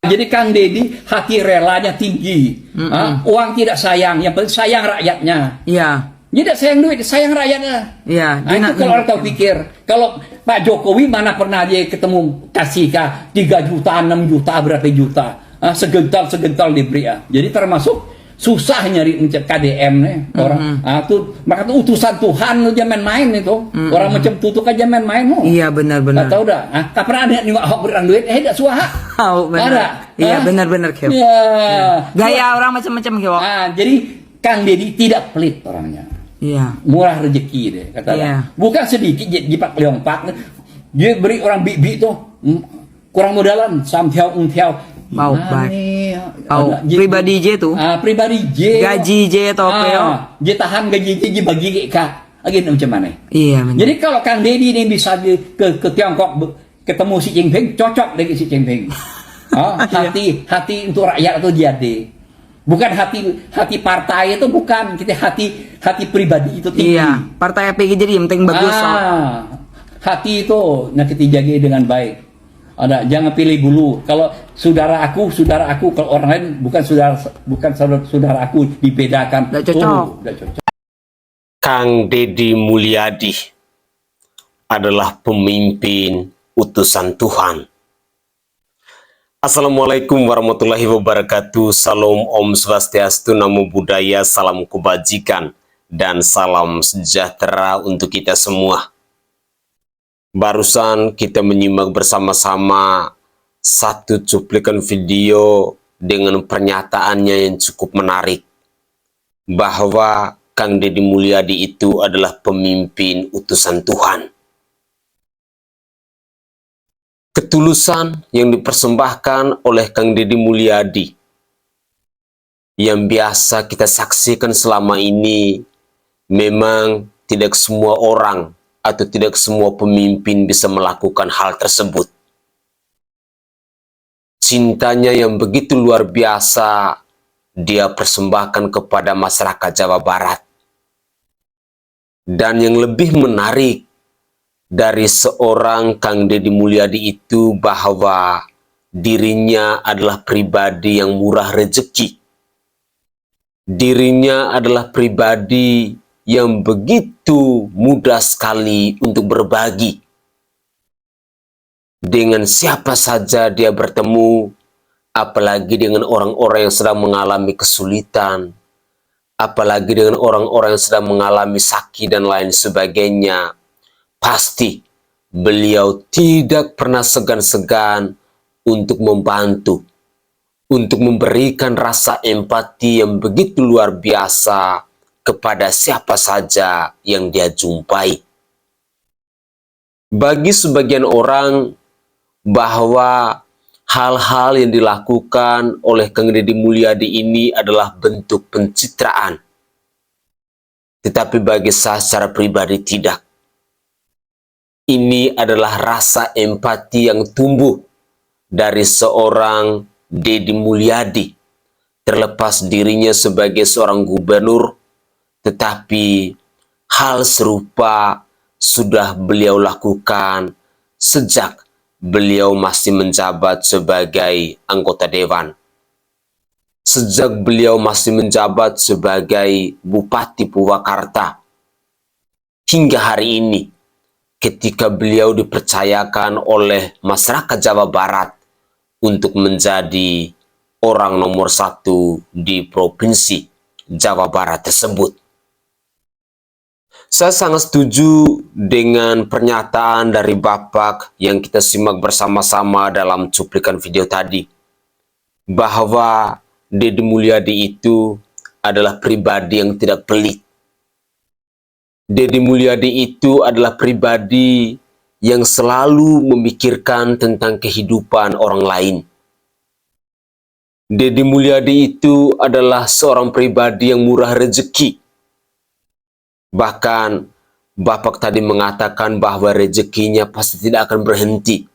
Jadi Kang Deddy hati relanya tinggi. Uang tidak sayang, yang penting sayang rakyatnya. Iya. Tidak sayang duit, sayang rakyatnya. Iya. Nah, itu kalau orang tahu pikir. Kalau Pak Jokowi mana pernah dia ketemu kasih 3 juta, 6 juta, berapa juta. Segental diberi. Jadi termasuk susah nyari KDM nih orang. Maka tuh utusan Tuhan aja main-main itu. Orang macam tutuk aja main-main. Iya benar-benar. Tahu dah. Kapan ada nengok Ahok berang duit? Dah suah. Oh, benar. Ada. Iya benar-benar Kyo. Ya. Gaya orang macam-macam Kyo. Jadi Kang Deddy tidak pelit orangnya. Iya. Murah rezeki deh kata. Bukan sedikit jipak leongpak. Dia beri orang bibi tuh kurang modalan samtiao untiao. Mau baik. Pribadi J tuh. Pribadi J. Gaji J atau apa? J tahan gaji J bagi ke Kak. Lagi macam mana? Iya benar. Jadi kalau Kang Deddy ini bisa ke Tiongkok ketemu Xi Jinping, cocok dengan Xi Jinping. Hati untuk rakyat itu jadi. Bukan hati partai itu bukan, kita hati pribadi itu tinggi. Iya, partai PG jadi yang penting bagus. Hati itu nah kita jaga dengan baik. Jangan pilih bulu. Kalau saudara aku, kalau orang lain bukan saudara aku dibedakan. Tidak cocok. Tidak cocok. Kang Deddy Mulyadi adalah pemimpin utusan Tuhan. Assalamualaikum warahmatullahi wabarakatuh. Salam Om Swastiastu, Namo Buddhaya, salam kebajikan, dan salam sejahtera untuk kita semua. Barusan kita menyimak bersama-sama satu cuplikan video dengan pernyataannya yang cukup menarik. Bahwa Kang Deddy Mulyadi itu adalah pemimpin utusan Tuhan. Ketulusan yang dipersembahkan oleh Kang Deddy Mulyadi yang biasa kita saksikan selama ini, memang tidak semua orang atau tidak semua pemimpin bisa melakukan hal tersebut. Cintanya yang begitu luar biasa dia persembahkan kepada masyarakat Jawa Barat. Dan yang lebih menarik dari seorang Kang Deddy Mulyadi itu bahwa dirinya adalah pribadi yang murah rezeki. Dirinya adalah pribadi yang begitu mudah sekali untuk berbagi. Dengan siapa saja dia bertemu, apalagi dengan orang-orang yang sedang mengalami kesulitan, apalagi dengan orang-orang yang sedang mengalami sakit dan lain sebagainya, pasti beliau tidak pernah segan-segan untuk membantu, untuk memberikan rasa empati yang begitu luar biasa kepada siapa saja yang dia jumpai. Bagi sebagian orang, bahwa hal-hal yang dilakukan oleh Kang Deddy Mulyadi ini adalah bentuk pencitraan. Tetapi bagi saya secara pribadi tidak. Ini adalah rasa empati yang tumbuh dari seorang Deddy Mulyadi. Terlepas dirinya sebagai seorang gubernur, tetapi hal serupa sudah beliau lakukan sejak beliau masih menjabat sebagai anggota dewan. Sejak beliau masih menjabat sebagai Bupati Purwakarta. Hingga hari ini, ketika beliau dipercayakan oleh masyarakat Jawa Barat untuk menjadi orang nomor 1 di Provinsi Jawa Barat tersebut. Saya sangat setuju dengan pernyataan dari Bapak yang kita simak bersama-sama dalam cuplikan video tadi. Bahwa Deddy Mulyadi itu adalah pribadi yang tidak pelit. Deddy Mulyadi itu adalah pribadi yang selalu memikirkan tentang kehidupan orang lain. Deddy Mulyadi itu adalah seorang pribadi yang murah rezeki. Bahkan Bapak tadi mengatakan bahwa rezekinya pasti tidak akan berhenti.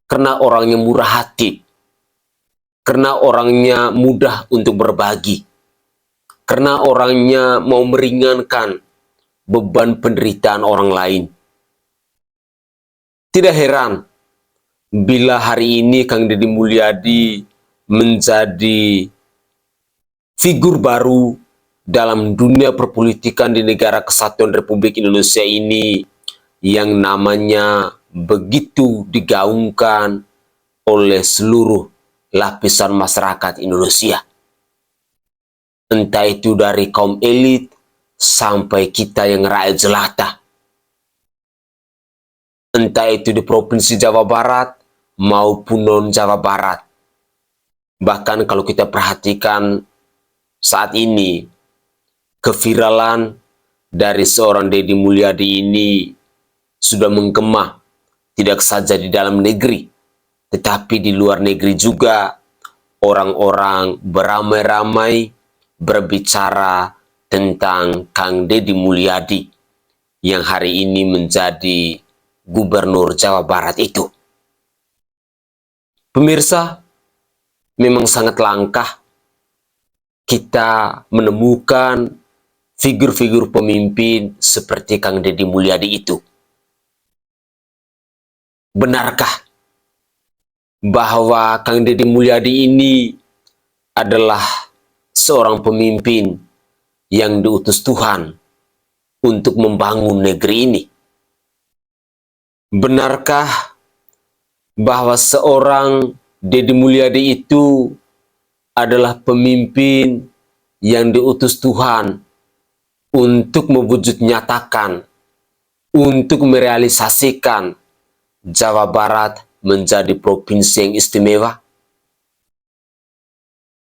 Karena orangnya murah hati. Karena orangnya mudah untuk berbagi. Karena orangnya mau meringankan beban penderitaan orang lain. Tidak heran bila hari ini Kang Deddy Mulyadi menjadi figur baru dalam dunia perpolitikan di negara kesatuan Republik Indonesia ini yang namanya begitu digaungkan oleh seluruh lapisan masyarakat Indonesia. Entah itu dari kaum elit sampai kita yang rakyat jelata. Entah itu di Provinsi Jawa Barat maupun non-Jawa Barat. Bahkan kalau kita perhatikan saat ini, keviralan dari seorang Deddy Mulyadi ini sudah menggema tidak saja di dalam negeri, tetapi di luar negeri juga orang-orang beramai-ramai berbicara tentang Kang Deddy Mulyadi yang hari ini menjadi Gubernur Jawa Barat itu. Pemirsa, memang sangat langka kita menemukan figur-figur pemimpin seperti Kang Deddy Mulyadi itu. Benarkah bahwa Kang Deddy Mulyadi ini adalah seorang pemimpin yang diutus Tuhan untuk membangun negeri ini? Benarkah bahwa seorang Deddy Mulyadi itu adalah pemimpin yang diutus Tuhan untuk mewujud nyatakan, untuk merealisasikan Jawa Barat menjadi provinsi yang istimewa?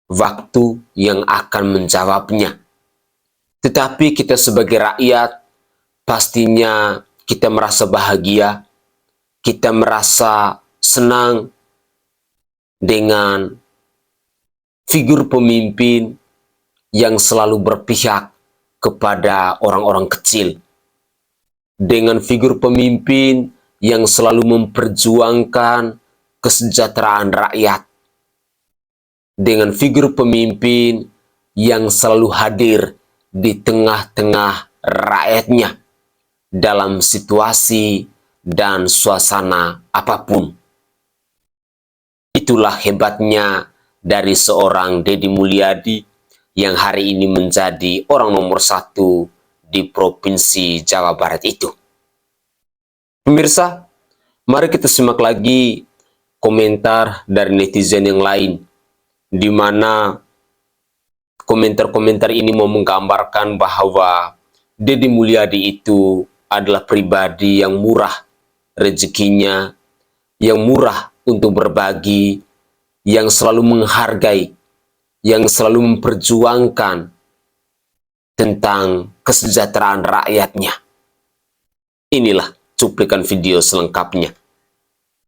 Waktu yang akan menjawabnya. Tetapi kita sebagai rakyat pastinya kita merasa bahagia, kita merasa senang dengan figur pemimpin yang selalu berpihak kepada orang-orang kecil, dengan figur pemimpin yang selalu memperjuangkan kesejahteraan rakyat, dengan figur pemimpin yang selalu hadir di tengah-tengah rakyatnya dalam situasi dan suasana apapun. Itulah hebatnya dari seorang Deddy Mulyadi yang hari ini menjadi orang nomor 1 di Provinsi Jawa Barat itu. Pemirsa, mari kita simak lagi komentar dari netizen yang lain, di mana komentar-komentar ini mau menggambarkan bahwa Deddy Mulyadi itu adalah pribadi yang murah rezekinya, yang murah untuk berbagi, yang selalu menghargai, yang selalu memperjuangkan tentang kesejahteraan rakyatnya. Inilah cuplikan video selengkapnya.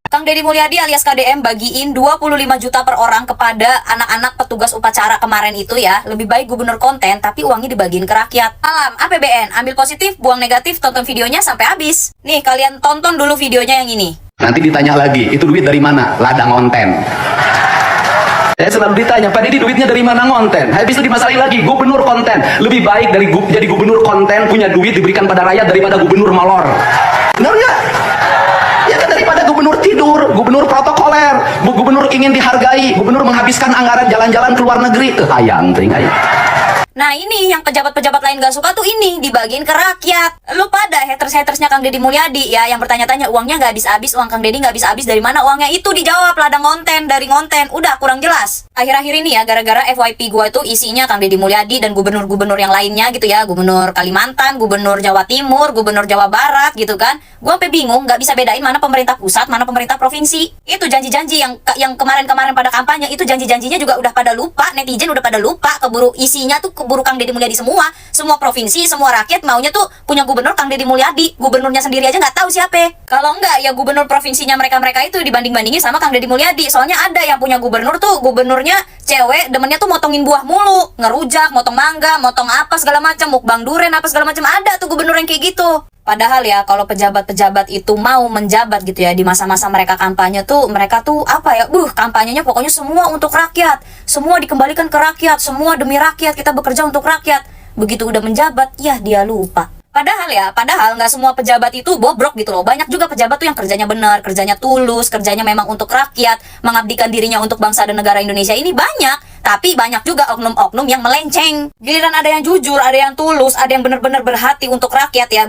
Kang Deddy Mulyadi alias KDM bagiin 25 juta per orang kepada anak-anak petugas upacara kemarin itu ya. Lebih baik gubernur konten tapi uangnya dibagiin ke rakyat. Alam, APBN, ambil positif, buang negatif, tonton videonya sampai habis. Nih, kalian tonton dulu videonya yang ini. Nanti ditanya lagi, itu duit dari mana? Ladang konten. Saya selalu ditanya, Pak Deddy duitnya dari mana ngonten? Habis itu dimasalahin lagi, gubernur konten. Lebih baik dari jadi gubernur konten, punya duit diberikan pada rakyat daripada gubernur molor. Benar nggak? Ya kan, daripada gubernur tidur, gubernur protokoler, gubernur ingin dihargai, gubernur menghabiskan anggaran jalan-jalan ke luar negeri. Hayang, hayang. Nah ini yang pejabat-pejabat lain gak suka tuh ini dibagiin ke rakyat. Lu pada haters-hatersnya Kang Deddy Mulyadi ya yang bertanya-tanya uangnya gak habis-habis, uang Kang Deddy gak habis-habis, dari mana uangnya? Itu dijawab ladang konten, dari konten. Udah kurang jelas. Akhir-akhir ini ya gara-gara FYP gua itu isinya Kang Deddy Mulyadi dan gubernur-gubernur yang lainnya gitu ya, gubernur Kalimantan, gubernur Jawa Timur, gubernur Jawa Barat gitu kan. Gua sampai bingung gak bisa bedain mana pemerintah pusat, mana pemerintah provinsi. Itu janji-janji yang kemarin-kemarin pada kampanye itu janji-janjinya juga udah pada lupa, netizen udah pada lupa, keburu isinya tuh keburu Kang Deddy Mulyadi semua provinsi, semua rakyat maunya tuh punya gubernur Kang Deddy Mulyadi. Gubernurnya sendiri aja nggak tahu siapa. Kalau enggak ya gubernur provinsinya mereka itu dibanding-bandingin sama Kang Deddy Mulyadi. Soalnya ada yang punya gubernur tuh gubernurnya cewek, demennya tuh motongin buah mulu, ngerujak, motong mangga, motong apa segala macam, mukbang duren apa segala macam, ada tuh gubernur yang kayak gitu. Padahal ya kalau pejabat-pejabat itu mau menjabat gitu ya di masa-masa mereka kampanye tuh, mereka tuh apa ya, kampanyenya pokoknya semua untuk rakyat, semua dikembalikan ke rakyat, semua demi rakyat, kita bekerja untuk rakyat. Begitu udah menjabat, ya dia lupa. Padahal nggak semua pejabat itu bobrok gitu loh. Banyak juga pejabat tuh yang kerjanya benar, kerjanya tulus, kerjanya memang untuk rakyat, mengabdikan dirinya untuk bangsa dan negara Indonesia ini banyak. Tapi banyak juga oknum-oknum yang melenceng. Giliran ada yang jujur, ada yang tulus, ada yang benar-benar berhati untuk rakyat ya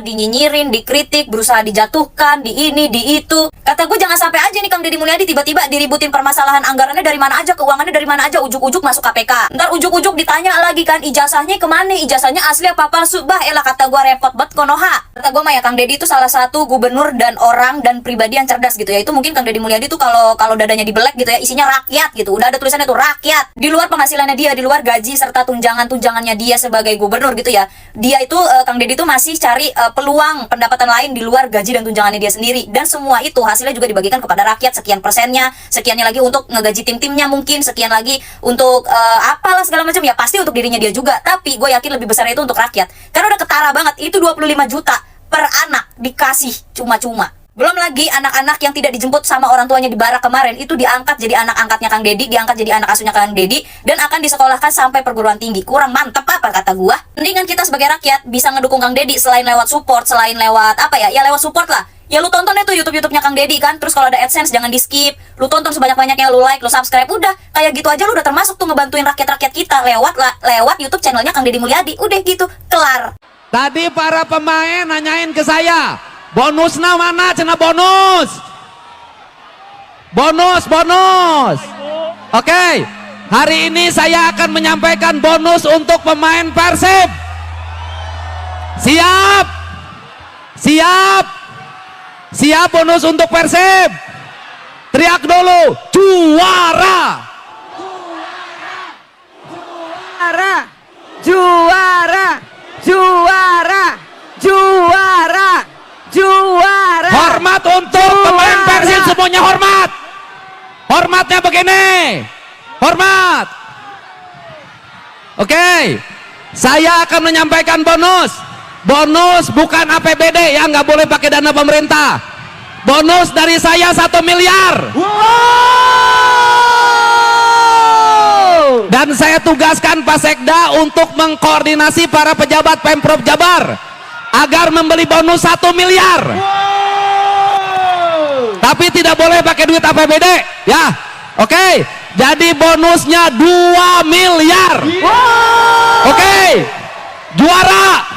dinyinyirin, dikritik, berusaha dijatuhkan, di ini, di itu. Kata gue jangan sampai aja nih Kang Deddy Mulyadi tiba-tiba diributin permasalahan anggarannya dari mana aja, keuangannya dari mana aja, ujuk-ujuk masuk KPK. Ntar ujuk-ujuk ditanya lagi kan ijazahnya kemana, ijazahnya asli apa palsu, bah elah kata gue repot banget konoha. Kata gue mah ya Kang Deddy itu salah satu gubernur dan orang dan pribadi yang cerdas gitu ya. Itu mungkin Kang Deddy Mulyadi tuh kalau dadanya dibelek gitu ya, isinya rakyat gitu. Udah ada tulisannya tuh rakyat. Di luar penghasilannya dia, di luar gaji serta tunjangannya dia sebagai gubernur gitu ya. Dia itu Kang Deddy tuh masih cari peluang pendapatan lain di luar gaji dan tunjangannya dia sendiri. Dan semua itu hasilnya juga dibagikan kepada rakyat, sekian persennya, sekiannya lagi untuk ngegaji tim-timnya mungkin, sekian lagi untuk apalah segala macam ya, pasti untuk dirinya dia juga. Tapi gue yakin lebih besar itu untuk rakyat. Karena udah ketara banget, itu 25 juta per anak dikasih cuma-cuma. Belum lagi anak-anak yang tidak dijemput sama orang tuanya di barak kemarin itu diangkat jadi anak angkatnya Kang Deddy, diangkat jadi anak asuhnya Kang Deddy dan akan disekolahkan sampai perguruan tinggi. Kurang mantep apa kata gua? Mendingan kita sebagai rakyat bisa ngedukung Kang Deddy selain lewat support, selain lewat apa ya? Ya lewat support lah. Ya lu tonton itu YouTube-nya Kang Deddy kan. Terus kalau ada AdSense jangan di-skip. Lu tonton sebanyak-banyaknya, lu like, lu subscribe. Udah, kayak gitu aja lu udah termasuk tuh ngebantuin rakyat-rakyat kita lewat YouTube channelnya Kang Deddy Mulyadi. Udah gitu, kelar. Tadi para pemain nanyain ke saya, bonusnya mana? Cina bonus. Bonus. Oke, hari ini saya akan menyampaikan bonus untuk pemain Persib. Siap bonus untuk Persib. Teriak dulu, juara. Juara. Hormat untuk pemain Persib semuanya, hormat. Hormatnya begini. Hormat. Oke. Saya akan menyampaikan bonus. Bonus bukan APBD ya, nggak boleh pakai dana pemerintah. Bonus dari saya 1 miliar. Dan saya tugaskan Pak Sekda untuk mengkoordinasi para pejabat Pemprov Jabar agar membeli bonus 1 miliar. Tapi tidak boleh pakai duit APBD ya. Oke, jadi bonusnya 2 miliar. Oke, juara.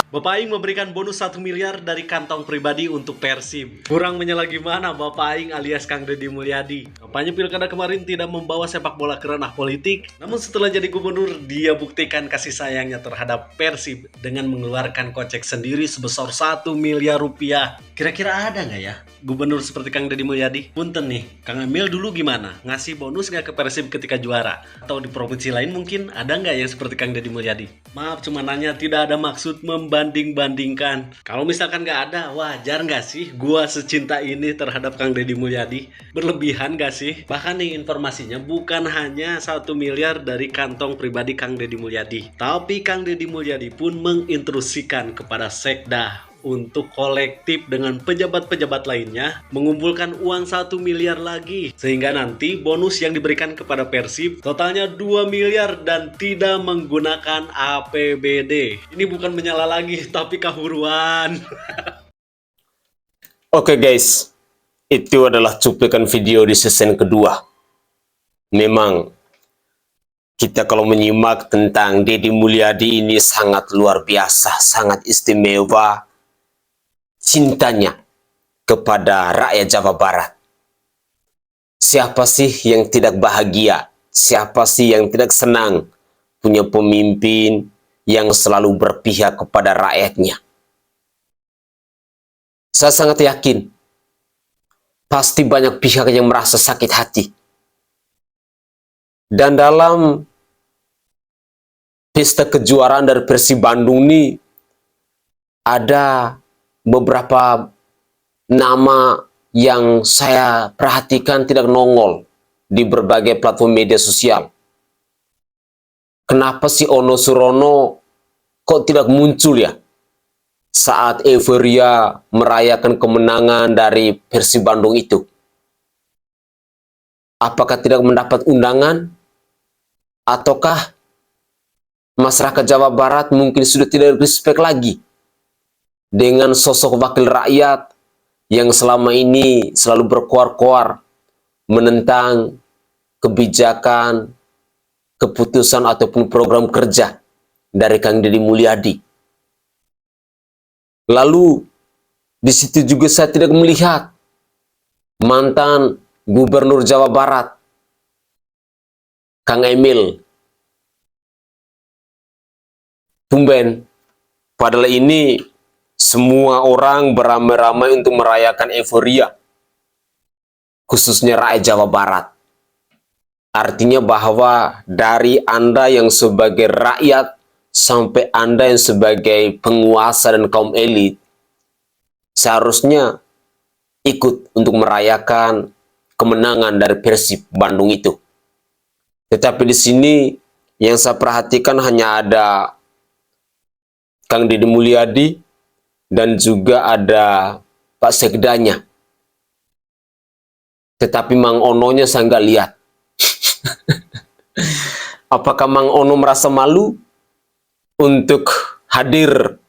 Bapak Aing memberikan bonus 1 miliar dari kantong pribadi untuk Persib. Kurang menyala gimana Bapak Aing alias Kang Deddy Mulyadi? Kampanye pilkada kemarin tidak membawa sepak bola ke ranah politik, namun setelah jadi gubernur dia buktikan kasih sayangnya terhadap Persib dengan mengeluarkan kocek sendiri sebesar 1 miliar rupiah. Kira-kira ada nggak ya gubernur seperti Kang Deddy Mulyadi? Punten nih, Kang Emil dulu gimana? Ngasih bonus nggak ke Persib ketika juara? Atau di provinsi lain mungkin ada nggak yang seperti Kang Deddy Mulyadi? Maaf cuma nanya, tidak ada maksud membanding-bandingkan. Kalau misalkan nggak ada, wajar nggak sih gua secinta ini terhadap Kang Deddy Mulyadi? Berlebihan nggak sih? Bahkan nih informasinya bukan hanya 1 miliar dari kantong pribadi Kang Deddy Mulyadi, tapi Kang Deddy Mulyadi pun menginstruksikan kepada Sekda untuk kolektif dengan pejabat-pejabat lainnya mengumpulkan uang 1 miliar lagi, sehingga nanti bonus yang diberikan kepada Persib totalnya 2 miliar dan tidak menggunakan APBD. Ini bukan menyala lagi tapi kahuruan. Oke guys, itu adalah cuplikan video di season kedua. Memang kita kalau menyimak tentang Deddy Mulyadi ini sangat luar biasa, sangat istimewa cintanya kepada rakyat Jawa Barat. Siapa sih yang tidak bahagia? Siapa sih yang tidak senang punya pemimpin yang selalu berpihak kepada rakyatnya? Saya sangat yakin pasti banyak pihak yang merasa sakit hati. Dan dalam pesta kejuaraan dari Persib Bandung ini ada beberapa nama yang saya perhatikan tidak nongol di berbagai platform media sosial. Kenapa si Ono Surono kok tidak muncul ya? saat euforia merayakan kemenangan dari Persib Bandung itu? Apakah tidak mendapat undangan? Ataukah masyarakat Jawa Barat mungkin sudah tidak respect lagi dengan sosok wakil rakyat yang selama ini selalu berkoar-koar menentang kebijakan, keputusan ataupun program kerja dari Kang Deddy Mulyadi. Lalu di situ juga saya tidak melihat mantan Gubernur Jawa Barat Kang Emil. Tumben, padahal ini semua orang beramai-ramai untuk merayakan euforia, khususnya rakyat Jawa Barat. Artinya bahwa dari Anda yang sebagai rakyat sampai Anda yang sebagai penguasa dan kaum elit seharusnya ikut untuk merayakan kemenangan dari Persib Bandung itu. Tetapi di sini yang saya perhatikan hanya ada Kang Deddy Mulyadi dan juga ada Pak Sekdanya. Tetapi Mang Ononya saya nggak lihat. Apakah Mang Ono merasa malu untuk hadir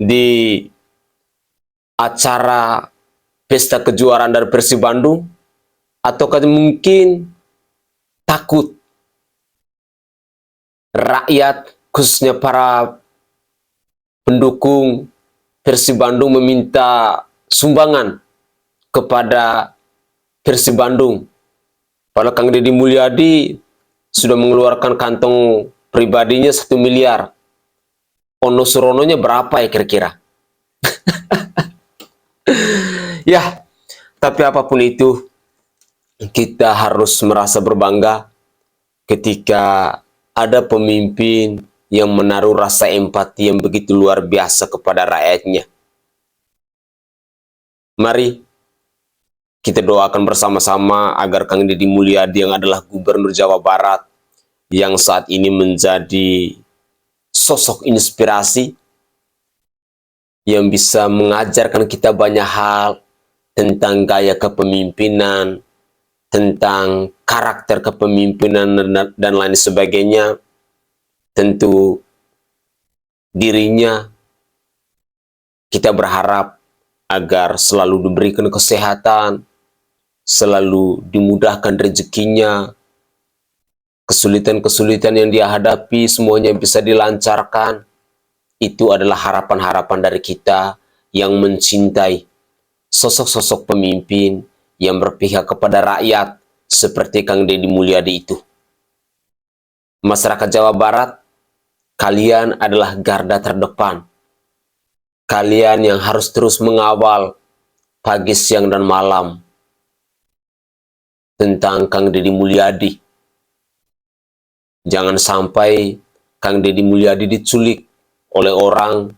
di acara pesta kejuaraan dari Persib Bandung? Ataukah mungkin takut rakyat, khususnya para pendukung Persib Bandung meminta sumbangan kepada Persib Bandung? Padahal Kang Deddy Mulyadi sudah mengeluarkan kantong pribadinya 1 miliar. Ono Surononya berapa ya kira-kira? Ya, tapi apapun itu, kita harus merasa berbangga ketika ada pemimpin yang menaruh rasa empati yang begitu luar biasa kepada rakyatnya. Mari kita doakan bersama-sama agar Kang Deddy Mulyadi yang adalah Gubernur Jawa Barat yang saat ini menjadi sosok inspirasi yang bisa mengajarkan kita banyak hal tentang gaya kepemimpinan, tentang karakter kepemimpinan dan lain sebagainya. Tentu dirinya kita berharap agar selalu diberikan kesehatan, selalu dimudahkan rezekinya, kesulitan-kesulitan yang dia hadapi semuanya bisa dilancarkan. Itu adalah harapan-harapan dari kita yang mencintai sosok-sosok pemimpin yang berpihak kepada rakyat seperti Kang Deddy Mulyadi itu. Masyarakat Jawa Barat, kalian adalah garda terdepan. Kalian yang harus terus mengawal pagi, siang, dan malam tentang Kang Deddy Mulyadi. Jangan sampai Kang Deddy Mulyadi diculik oleh orang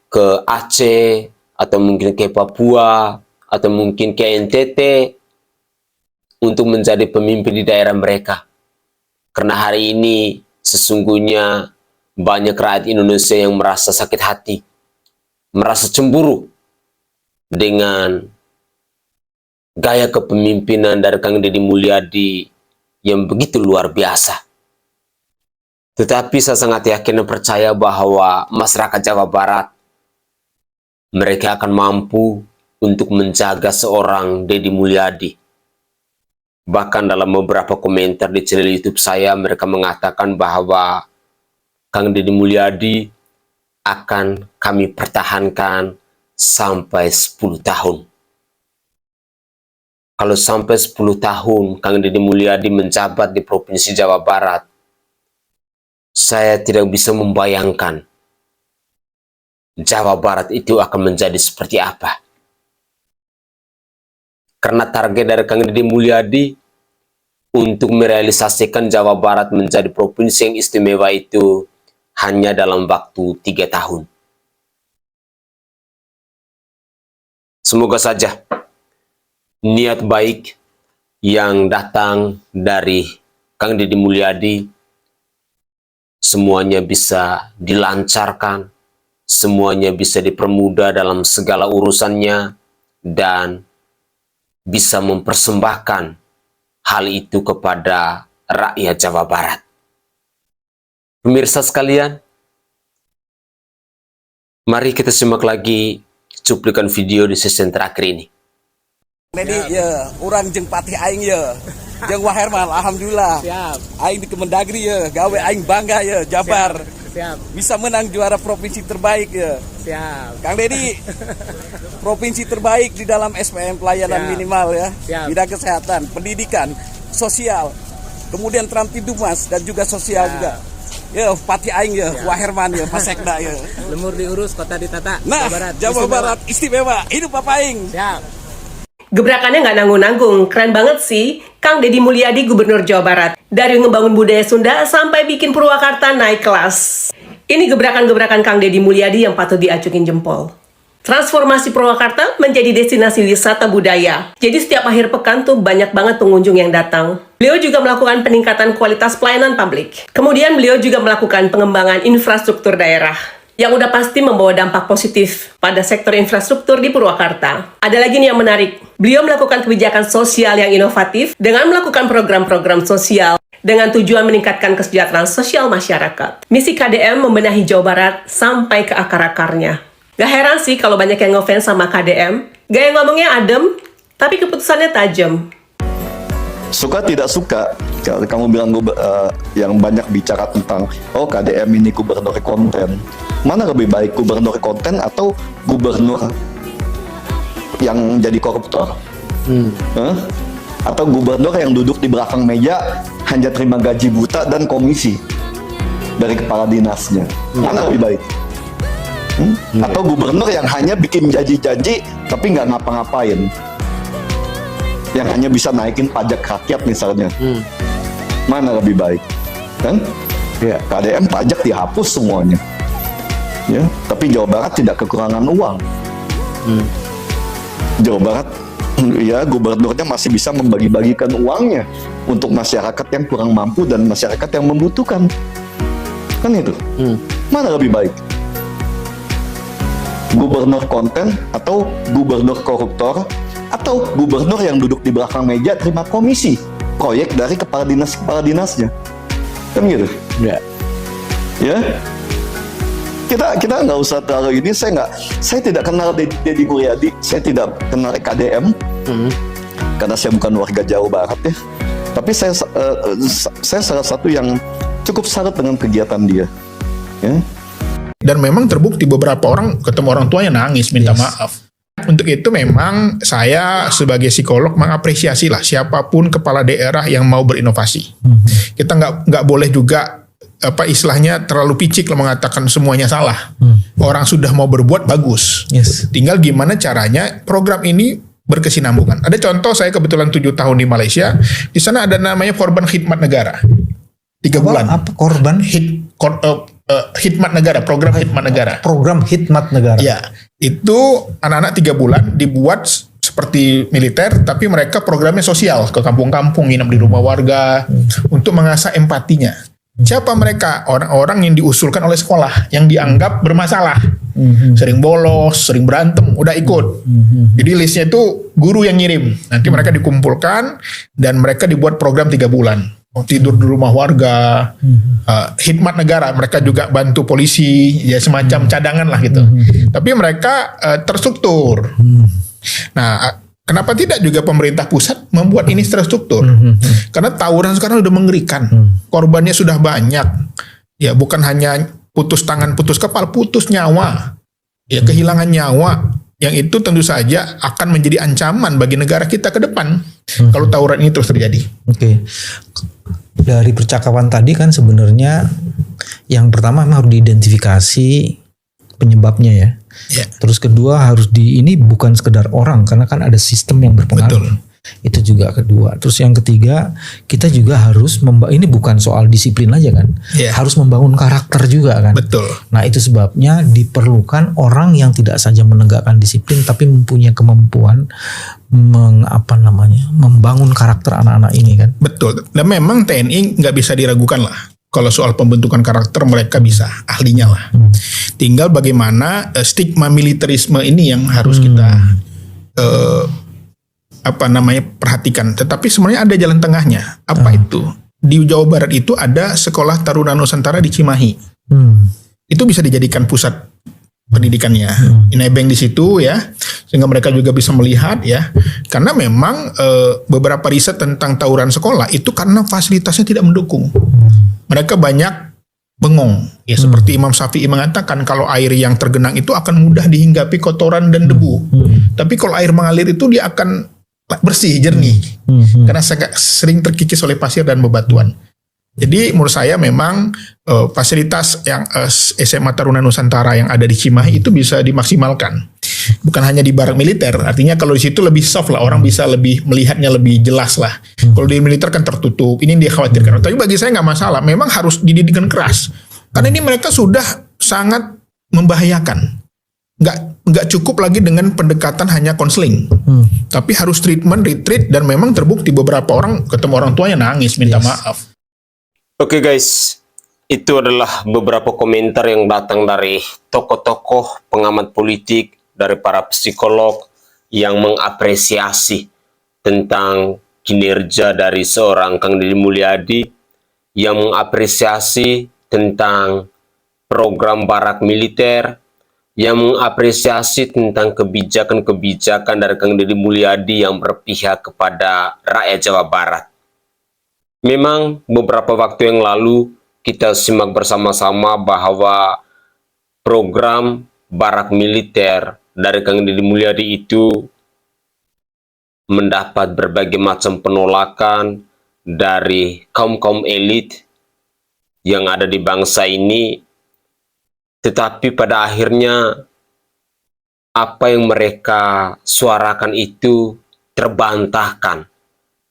ke Aceh, atau mungkin ke Papua, atau mungkin ke NTT untuk menjadi pemimpin di daerah mereka. Karena hari ini sesungguhnya banyak rakyat Indonesia yang merasa sakit hati, merasa cemburu dengan gaya kepemimpinan dari Kang Deddy Mulyadi yang begitu luar biasa. Tetapi saya sangat yakin dan percaya bahwa masyarakat Jawa Barat, mereka akan mampu untuk menjaga seorang Deddy Mulyadi. Bahkan dalam beberapa komentar di channel YouTube saya, mereka mengatakan bahwa Kang Deddy Mulyadi akan kami pertahankan sampai 10 tahun. Kalau sampai 10 tahun Kang Deddy Mulyadi menjabat di Provinsi Jawa Barat, saya tidak bisa membayangkan Jawa Barat itu akan menjadi seperti apa. Karena target dari Kang Deddy Mulyadi untuk merealisasikan Jawa Barat menjadi provinsi yang istimewa itu hanya dalam waktu 3 tahun. Semoga saja niat baik yang datang dari Kang Deddy Mulyadi semuanya bisa dilancarkan, semuanya bisa dipermudah dalam segala urusannya, dan bisa mempersembahkan hal itu kepada rakyat Jawa Barat. Pemirsa sekalian, mari kita simak lagi cuplikan video di season terakhir ini. Jadi ya, orang jeung patih aing ya. Jeung Wah Herman, alhamdulillah. Siap. Aing di Kemendagri ya, gawe aing bangga ya, Jabar. Siap. Bisa menang juara provinsi terbaik ya. Siap. Kang Dedi, provinsi terbaik di dalam SPM pelayanan minimal ya. Siap. Bidang kesehatan, pendidikan, sosial, kemudian Tramtidumas dan juga sosial juga. Ya, Pati Aing ya, Wah Herman ya, Pak Sekda ya. Lemur diurus, kota ditata. Nah, Jawa Barat istimewa. Hidup Pak Aing. Siap. Gebrakannya nggak nanggung-nanggung, keren banget sih Kang Deddy Mulyadi, Gubernur Jawa Barat. Dari ngebangun budaya Sunda sampai bikin Purwakarta naik kelas. Ini gebrakan-gebrakan Kang Deddy Mulyadi yang patut diacukin jempol. Transformasi Purwakarta menjadi destinasi wisata budaya. Jadi setiap akhir pekan tuh banyak banget pengunjung yang datang. Beliau juga melakukan peningkatan kualitas pelayanan publik. Kemudian beliau juga melakukan pengembangan infrastruktur daerah, yang udah pasti membawa dampak positif pada sektor infrastruktur di Purwakarta. Ada lagi nih yang menarik. Beliau melakukan kebijakan sosial yang inovatif dengan melakukan program-program sosial dengan tujuan meningkatkan kesejahteraan sosial masyarakat. Misi KDM membenahi Jawa Barat sampai ke akar-akarnya. Gak heran sih kalau banyak yang ngefans sama KDM. Gaya ngomongnya adem, tapi keputusannya tajam. Suka tidak suka, kamu bilang yang banyak bicara tentang KDM ini gubernur konten. Mana lebih baik, gubernur konten atau gubernur yang jadi koruptor? Atau gubernur yang duduk di belakang meja hanya terima gaji buta dan komisi dari kepala dinasnya? Mana lebih baik? Atau gubernur yang hanya bikin janji-janji tapi nggak ngapa-ngapain, yang hanya bisa naikin pajak rakyat misalnya? Mana lebih baik? Kan? Ya, KDM pajak dihapus semuanya. Ya, tapi Jawa Barat tidak kekurangan uang. Jawa Barat, ya gubernurnya masih bisa membagi-bagikan uangnya untuk masyarakat yang kurang mampu dan masyarakat yang membutuhkan. Kan itu. Mana lebih baik? Gubernur konten atau gubernur koruptor, atau gubernur yang duduk di belakang meja terima komisi proyek dari kepala dinasnya? Kan gitu. Ya. Kita nggak usah terlalu ini. Saya tidak kenal Deddy Mulyadi, saya tidak kenal KDM, karena saya bukan warga Jawa Barat ya. Tapi saya salah satu yang cukup salut dengan kegiatan dia. Ya. Dan memang terbukti beberapa orang ketemu orang tuanya nangis minta maaf. Untuk itu memang saya sebagai psikolog mengapresiasi lah siapapun kepala daerah yang mau berinovasi. Kita nggak boleh juga istilahnya terlalu picik lah mengatakan semuanya salah. Orang sudah mau berbuat bagus. Tinggal gimana caranya program ini berkesinambungan. Ada contoh, saya kebetulan 7 tahun di Malaysia. Di sana ada namanya korban khidmat negara. 3 bulan. Apa korban? Khidmat negara, program khidmat negara. Program khidmat negara. Ya, itu anak-anak 3 bulan dibuat seperti militer, tapi mereka programnya sosial, ke kampung-kampung, nginep di rumah warga, untuk mengasah empatinya. Siapa mereka? Orang-orang yang diusulkan oleh sekolah, yang dianggap bermasalah. Sering bolos, sering berantem, udah ikut. Jadi listnya itu guru yang ngirim. Nanti mereka dikumpulkan, dan mereka dibuat program 3 bulan. Tidur di rumah warga, khidmat negara, mereka juga bantu polisi, ya semacam cadangan lah gitu. Tapi mereka terstruktur. Nah, kenapa tidak juga pemerintah pusat membuat ini terstruktur? Karena tawuran sekarang udah mengerikan, korbannya sudah banyak. Ya, bukan hanya putus tangan, putus kepala, putus nyawa. Ya, kehilangan nyawa. Yang itu tentu saja akan menjadi ancaman bagi negara kita ke depan kalau tawuran ini terus terjadi. Dari percakapan tadi kan sebenarnya yang pertama memang harus diidentifikasi penyebabnya ya. Terus kedua harus ini bukan sekedar orang, karena kan ada sistem yang berpengaruh. Itu juga kedua. Terus yang ketiga, kita juga harus ini bukan soal disiplin aja kan. Harus membangun karakter juga kan. Nah, itu sebabnya diperlukan orang yang tidak saja menegakkan disiplin tapi mempunyai kemampuan membangun karakter anak-anak ini kan. Betul. Dan memang TNI nggak bisa diragukan lah. Kalau soal pembentukan karakter mereka bisa ahlinya lah. Tinggal bagaimana stigma militerisme ini yang harus kita perhatikan. Tetapi sebenarnya ada jalan tengahnya. Apa itu? Di Jawa Barat itu ada Sekolah Taruna Nusantara di Cimahi. Itu bisa dijadikan pusat pendidikannya. Nebeng di situ ya, sehingga mereka juga bisa melihat ya. Karena memang beberapa riset tentang tawuran sekolah itu karena fasilitasnya tidak mendukung. Mereka banyak bengong. Ya seperti Imam Syafi'i mengatakan kalau air yang tergenang itu akan mudah dihinggapi kotoran dan debu. Tapi kalau air mengalir itu dia akan bersih, jernih. Karena sering terkikis oleh pasir dan bebatuan. Jadi menurut saya memang fasilitas yang SMA Taruna Nusantara yang ada di Cimahi itu bisa dimaksimalkan. Bukan hanya di barak militer, artinya kalau di situ lebih soft lah, orang bisa lebih melihatnya lebih jelas lah. Kalau di militer kan tertutup, ini dia khawatirkan. Tapi bagi saya nggak masalah, memang harus dididikan keras. Karena ini mereka sudah sangat membahayakan. Nggak cukup lagi dengan pendekatan hanya konseling. Tapi harus treatment, retreat, dan memang terbukti beberapa orang ketemu orang tuanya nangis, minta maaf. Oke guys, itu adalah beberapa komentar yang datang dari tokoh-tokoh pengamat politik, dari para psikolog yang mengapresiasi tentang kinerja dari seorang Kang Deddy Mulyadi, yang mengapresiasi tentang program barak militer, yang mengapresiasi tentang kebijakan-kebijakan dari Kang Deddy Mulyadi yang berpihak kepada rakyat Jawa Barat. Memang beberapa waktu yang lalu kita simak bersama-sama bahwa program barak militer dari Kang Deddy Mulyadi itu mendapat berbagai macam penolakan dari kaum-kaum elit yang ada di bangsa ini. Tetapi pada akhirnya apa yang mereka suarakan itu terbantahkan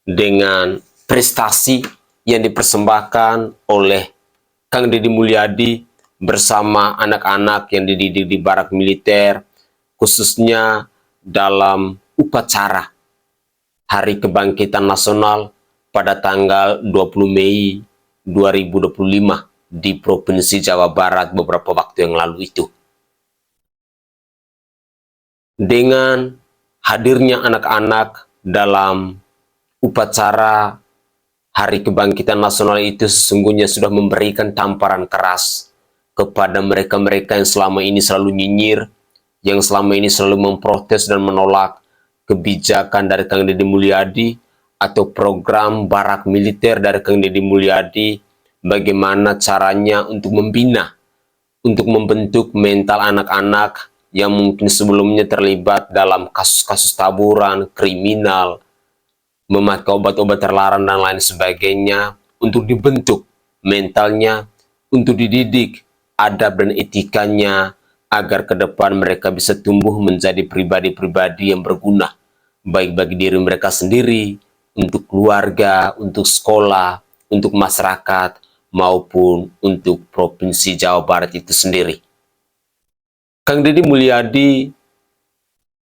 dengan prestasi yang dipersembahkan oleh Kang Deddy Mulyadi bersama anak-anak yang dididik di barak militer, khususnya dalam upacara Hari Kebangkitan Nasional pada tanggal 20 Mei 2025 di Provinsi Jawa Barat beberapa waktu yang lalu itu. Dengan hadirnya anak-anak dalam upacara Hari Kebangkitan Nasional itu sesungguhnya sudah memberikan tamparan keras kepada mereka-mereka yang selama ini selalu nyinyir, yang selama ini selalu memprotes dan menolak kebijakan dari Kang Deddy Mulyadi atau program barak militer dari Kang Deddy Mulyadi, bagaimana caranya untuk membina, untuk membentuk mental anak-anak yang mungkin sebelumnya terlibat dalam kasus-kasus taburan, kriminal, memakai obat-obat terlarang dan lain sebagainya, untuk dibentuk mentalnya, untuk dididik adab dan etikanya, agar ke depan mereka bisa tumbuh menjadi pribadi-pribadi yang berguna, baik bagi diri mereka sendiri, untuk keluarga, untuk sekolah, untuk masyarakat, maupun untuk Provinsi Jawa Barat itu sendiri. Kang Deddy Mulyadi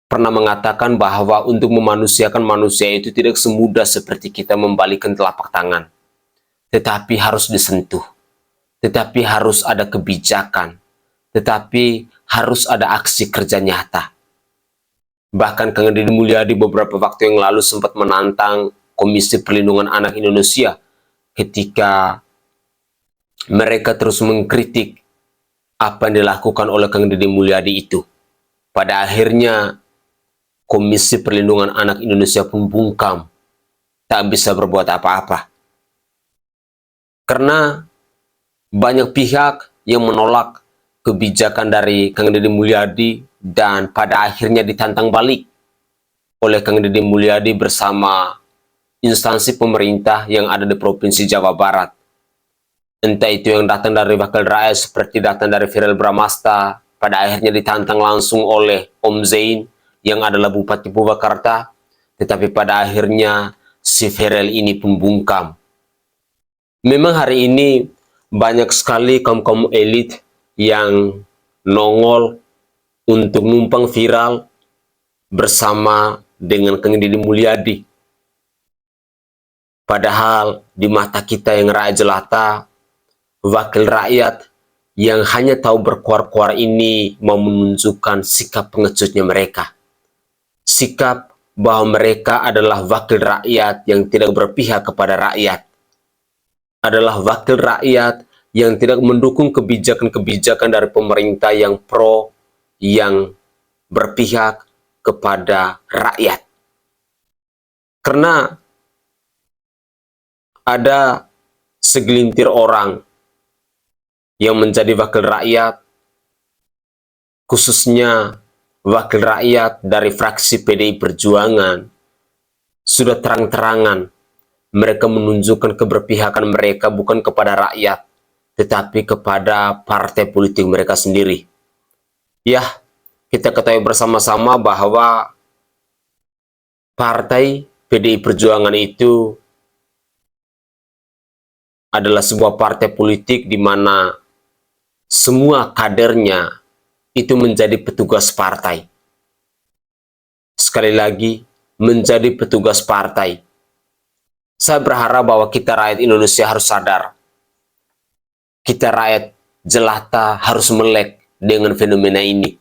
pernah mengatakan bahwa untuk memanusiakan manusia itu tidak semudah seperti kita membalikkan telapak tangan. Tetapi harus disentuh. Tetapi harus ada kebijakan. Tetapi harus ada aksi kerja nyata. Bahkan Kang Deddy Mulyadi beberapa waktu yang lalu sempat menantang Komisi Perlindungan Anak Indonesia ketika mereka terus mengkritik apa yang dilakukan oleh Kang Deddy Mulyadi itu. Pada akhirnya Komisi Perlindungan Anak Indonesia pun bungkam, tak bisa berbuat apa-apa. Karena banyak pihak yang menolak kebijakan dari Kang Deddy Mulyadi dan pada akhirnya ditantang balik oleh Kang Deddy Mulyadi bersama instansi pemerintah yang ada di Provinsi Jawa Barat. Entah itu yang datang dari Wakil Rakyat seperti datang dari Viral Bramasta, pada akhirnya ditantang langsung oleh Om Zain yang adalah Bupati Purwakarta, tetapi pada akhirnya si Viral ini pembungkam. Memang hari ini banyak sekali kaum-kaum elit yang nongol untuk numpang viral bersama dengan Kang Deddy Mulyadi. Padahal di mata kita yang rakyat jelata, wakil rakyat yang hanya tahu berkuar-kuar ini mau menunjukkan sikap pengecutnya mereka. Sikap bahwa mereka adalah wakil rakyat yang tidak berpihak kepada rakyat. Adalah wakil rakyat yang tidak mendukung kebijakan-kebijakan dari pemerintah yang pro, yang berpihak kepada rakyat. Karena ada segelintir orang yang menjadi wakil rakyat, khususnya wakil rakyat dari fraksi PDI Perjuangan, sudah terang-terangan mereka menunjukkan keberpihakan mereka bukan kepada rakyat, tetapi kepada partai politik mereka sendiri. Ya, kita ketahui bersama-sama bahwa partai PDI Perjuangan itu adalah sebuah partai politik di mana semua kadernya itu menjadi petugas partai. Sekali lagi, menjadi petugas partai. Saya berharap bahwa kita rakyat Indonesia harus sadar. Kita rakyat jelata harus melek dengan fenomena ini.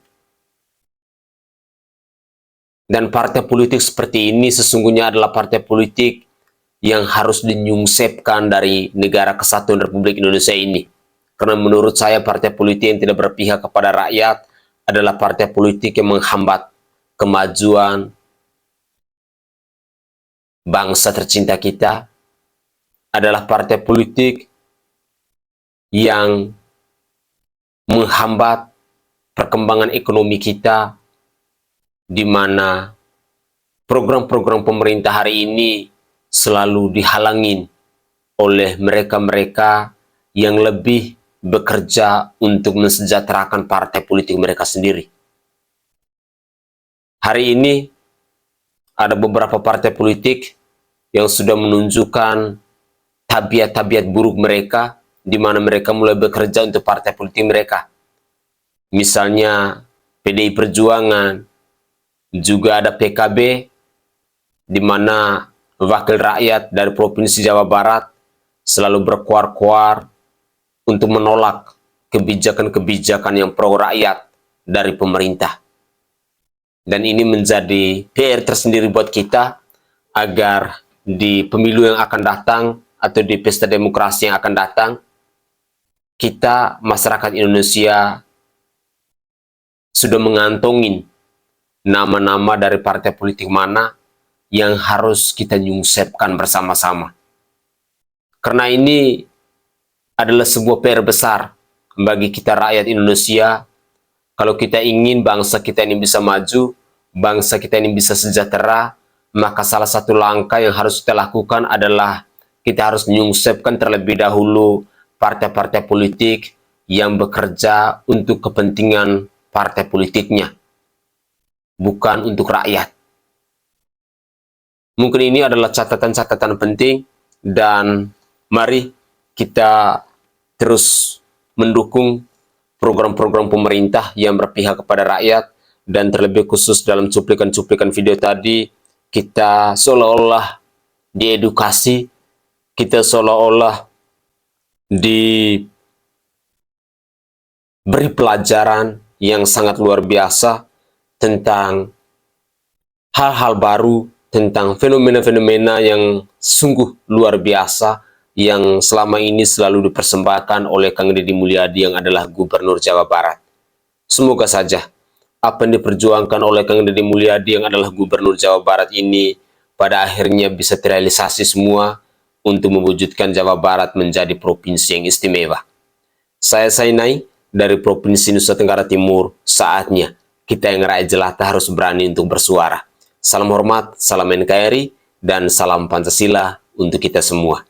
Dan partai politik seperti ini sesungguhnya adalah partai politik yang harus dinyungsepkan dari negara kesatuan Republik Indonesia ini. Karena menurut saya partai politik yang tidak berpihak kepada rakyat adalah partai politik yang menghambat kemajuan bangsa tercinta kita, adalah partai politik yang menghambat perkembangan ekonomi kita, di mana program-program pemerintah hari ini selalu dihalangin oleh mereka-mereka yang lebih bekerja untuk mensejahterakan partai politik mereka sendiri. Hari ini ada beberapa partai politik yang sudah menunjukkan tabiat-tabiat buruk mereka, di mana mereka mulai bekerja untuk partai politik mereka. Misalnya PDI Perjuangan, juga ada PKB, di mana wakil rakyat dari Provinsi Jawa Barat selalu berkuar-kuar untuk menolak kebijakan-kebijakan yang pro rakyat dari pemerintah. Dan ini menjadi PR tersendiri buat kita agar di pemilu yang akan datang atau di pesta demokrasi yang akan datang, kita masyarakat Indonesia sudah mengantongin nama-nama dari partai politik mana yang harus kita nyungsepkan bersama-sama. Karena ini adalah sebuah PR besar bagi kita rakyat Indonesia. Kalau kita ingin bangsa kita ini bisa maju, bangsa kita ini bisa sejahtera, maka salah satu langkah yang harus kita lakukan adalah kita harus nyungsepkan terlebih dahulu partai-partai politik yang bekerja untuk kepentingan partai politiknya, bukan untuk rakyat. Mungkin ini adalah catatan-catatan penting, dan mari kita terus mendukung program-program pemerintah yang berpihak kepada rakyat, dan terlebih khusus dalam cuplikan-cuplikan video tadi, kita seolah-olah diedukasi, kita seolah-olah diberi pelajaran yang sangat luar biasa tentang hal-hal baru, tentang fenomena-fenomena yang sungguh luar biasa yang selama ini selalu dipersembahkan oleh Kang Deddy Mulyadi yang adalah Gubernur Jawa Barat. Semoga saja apa yang diperjuangkan oleh Kang Deddy Mulyadi yang adalah Gubernur Jawa Barat ini pada akhirnya bisa terrealisasi semua untuk mewujudkan Jawa Barat menjadi provinsi yang istimewa. Saya Sainai dari Provinsi Nusa Tenggara Timur. Saatnya kita yang rakyat jelata harus berani untuk bersuara. Salam hormat, salam NKRI, dan salam Pancasila untuk kita semua.